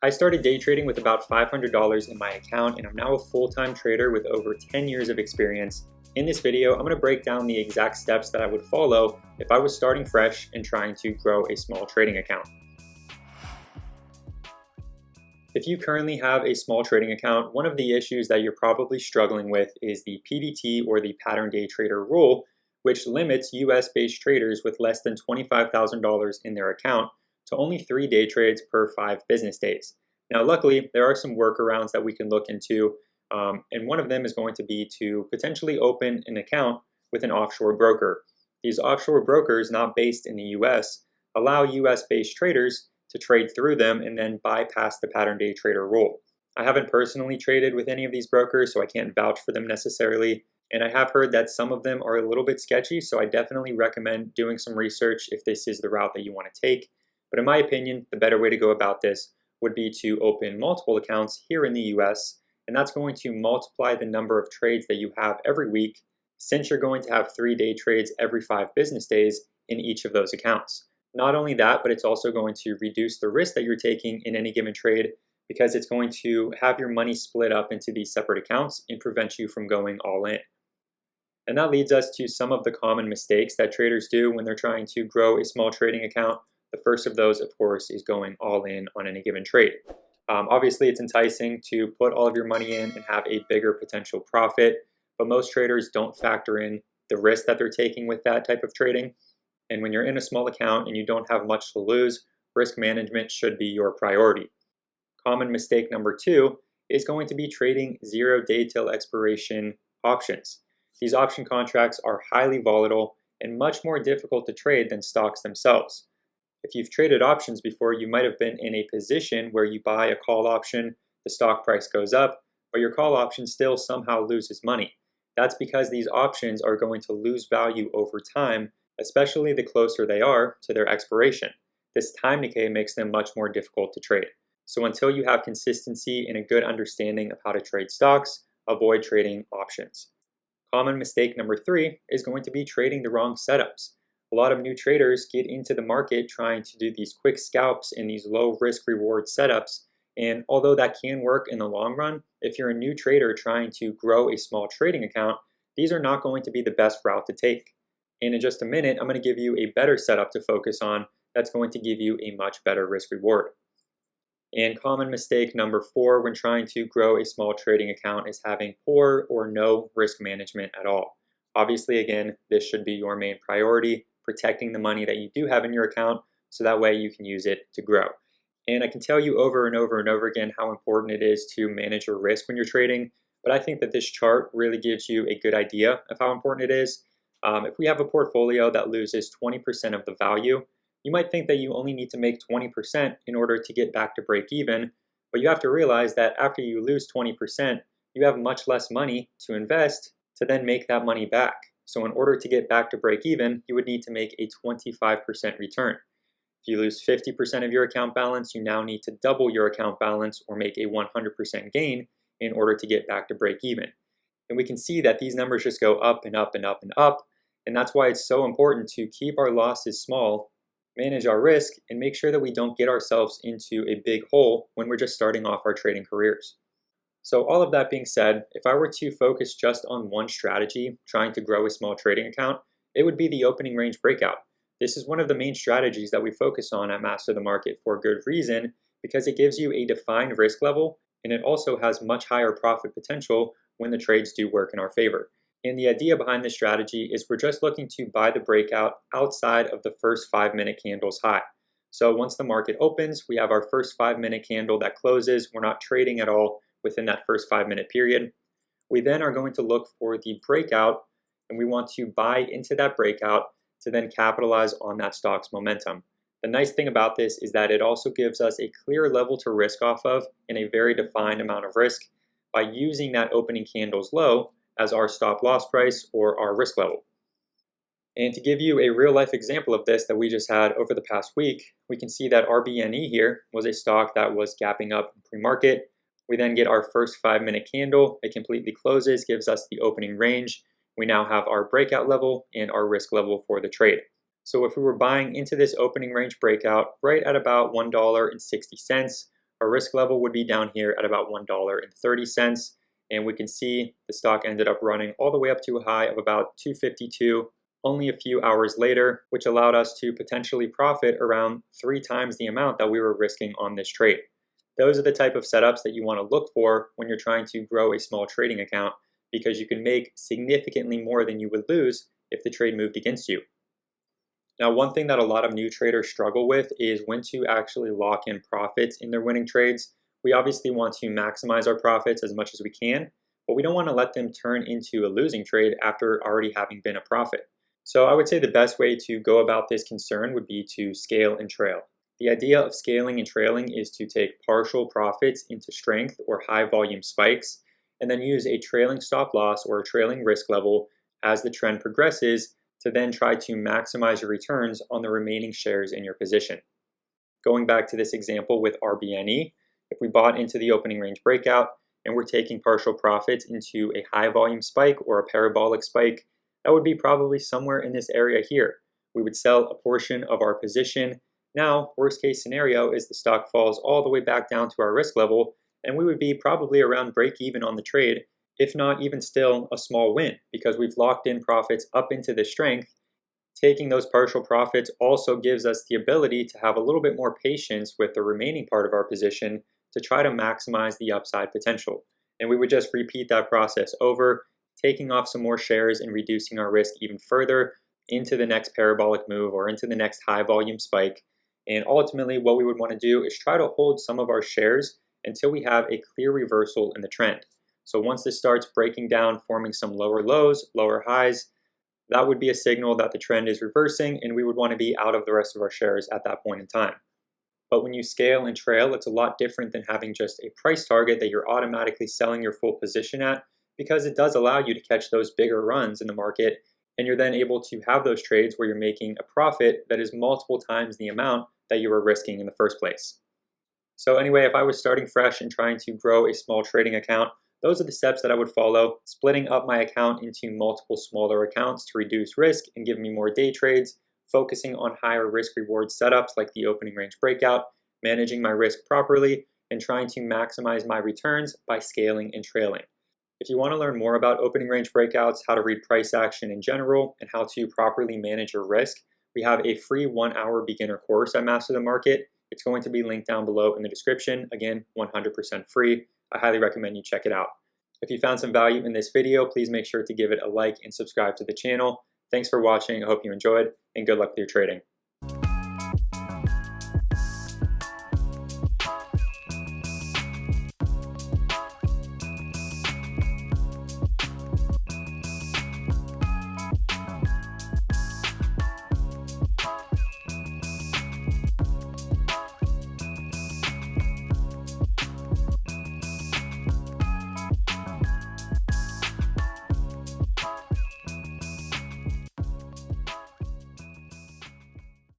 I started day trading with about $500 in my account, and I'm now a full-time trader with over 10 years of experience. In this video, I'm going to break down the exact steps that I would follow if I was starting fresh and trying to grow a small trading account. If you currently have a small trading account, one of the issues that you're probably struggling with is the PDT, or the pattern day trader rule, which limits US-based traders with less than $25,000 in their account to only 3 day trades per 5 business days. Now, luckily, there are some workarounds that we can look into, and one of them is going to be to potentially open an account with an offshore broker. These offshore brokers, not based in the US, allow US-based traders to trade through them and then bypass the pattern day trader rule. I haven't personally traded with any of these brokers, so I can't vouch for them necessarily, and I have heard that some of them are a little bit sketchy, so I definitely recommend doing some research if this is the route that you want to take. But in my opinion, the better way to go about this would be to open multiple accounts here in the US, and that's going to multiply the number of trades that you have every week, since you're going to have 3 day trades every 5 business days in each of those accounts. Not only that, but it's also going to reduce the risk that you're taking in any given trade, because it's going to have your money split up into these separate accounts and prevent you from going all in. And that leads us to some of the common mistakes that traders do when they're trying to grow a small trading account. The first of those, of course, is going all in on any given trade. Obviously, it's enticing to put all of your money in and have a bigger potential profit, but most traders don't factor in the risk that they're taking with that type of trading. And when you're in a small account and you don't have much to lose, risk management should be your priority. Common mistake number 2 is going to be trading 0 day till expiration options. These option contracts are highly volatile and much more difficult to trade than stocks themselves. If you've traded options before, you might have been in a position where you buy a call option, the stock price goes up, but your call option still somehow loses money. That's because these options are going to lose value over time, especially the closer they are to their expiration. This time decay makes them much more difficult to trade. So until you have consistency and a good understanding of how to trade stocks, avoid trading options. Common mistake number 3 is going to be trading the wrong setups. A lot of new traders get into the market trying to do these quick scalps in these low risk reward setups, and although that can work in the long run, if you're a new trader trying to grow a small trading account, these are not going to be the best route to take. And in just a minute, I'm going to give you a better setup to focus on that's going to give you a much better risk reward. And common mistake number 4 when trying to grow a small trading account is having poor or no risk management at all. Obviously, again, this should be your main priority, protecting the money that you do have in your account so that way you can use it to grow. And I can tell you over and over and over again how important it is to manage your risk when you're trading, but I think that this chart really gives you a good idea of how important it is. If we have a portfolio that loses 20% of the value, you might think that you only need to make 20% in order to get back to break even, but you have to realize that after you lose 20%, you have much less money to invest to then make that money back. So in order to get back to break even, you would need to make a 25% return. If you lose 50% of your account balance, you now need to double your account balance or make a 100% gain in order to get back to break even. And we can see that these numbers just go up and up and up and up. And that's why it's so important to keep our losses small, manage our risk, and make sure that we don't get ourselves into a big hole when we're just starting off our trading careers. So all of that being said, if I were to focus just on one strategy, trying to grow a small trading account, it would be the opening range breakout. This is one of the main strategies that we focus on at Master the Market for good reason, because it gives you a defined risk level, and it also has much higher profit potential when the trades do work in our favor. And the idea behind this strategy is we're just looking to buy the breakout outside of the first 5-minute candle's high. So once the market opens, we have our first 5-minute candle that closes. We're not trading at all within that first 5-minute period. We then are going to look for the breakout, and we want to buy into that breakout to then capitalize on that stock's momentum. The nice thing about this is that it also gives us a clear level to risk off of and a very defined amount of risk by using that opening candle's low as our stop loss price or our risk level. And to give you a real life example of this that we just had over the past week, we can see that RBNE here was a stock that was gapping up in pre-market. We then get our first 5-minute candle, it completely closes, gives us the opening range. We now have our breakout level and our risk level for the trade. So if we were buying into this opening range breakout right at about $1.60, our risk level would be down here at about $1.30. And we can see the stock ended up running all the way up to a high of about 252 only a few hours later, which allowed us to potentially profit around 3 times the amount that we were risking on this trade. Those are the type of setups that you want to look for when you're trying to grow a small trading account, because you can make significantly more than you would lose if the trade moved against you. Now, one thing that a lot of new traders struggle with is when to actually lock in profits in their winning trades. We obviously want to maximize our profits as much as we can, but we don't want to let them turn into a losing trade after already having been a profit. So I would say the best way to go about this concern would be to scale and trail. The idea of scaling and trailing is to take partial profits into strength or high volume spikes, and then use a trailing stop loss or a trailing risk level as the trend progresses to then try to maximize your returns on the remaining shares in your position. Going back to this example with RBNE, if we bought into the opening range breakout and we're taking partial profits into a high volume spike or a parabolic spike, that would be probably somewhere in this area here. We would sell a portion of our position. Now, worst case scenario is the stock falls all the way back down to our risk level, and we would be probably around break even on the trade, if not even still a small win, because we've locked in profits up into the strength. Taking those partial profits also gives us the ability to have a little bit more patience with the remaining part of our position to try to maximize the upside potential. And we would just repeat that process over, taking off some more shares and reducing our risk even further into the next parabolic move or into the next high volume spike. And ultimately, what we would want to do is try to hold some of our shares until we have a clear reversal in the trend. So once this starts breaking down, forming some lower lows, lower highs, that would be a signal that the trend is reversing, and we would want to be out of the rest of our shares at that point in time. But when you scale and trail, it's a lot different than having just a price target that you're automatically selling your full position at, because it does allow you to catch those bigger runs in the market, and you're then able to have those trades where you're making a profit that is multiple times the amount that you were risking in the first place. So anyway, if I was starting fresh and trying to grow a small trading account, those are the steps that I would follow: splitting up my account into multiple smaller accounts to reduce risk and give me more day trades, focusing on higher risk reward setups like the opening range breakout, managing my risk properly, and trying to maximize my returns by scaling and trailing. If you want to learn more about opening range breakouts, how to read price action in general, and how to properly manage your risk, we have a free 1-hour beginner course at Master the Market. It's going to be linked down below in the description. Again, 100% free. I highly recommend you check it out. If you found some value in this video, please make sure to give it a like and subscribe to the channel. Thanks for watching. I hope you enjoyed, and good luck with your trading.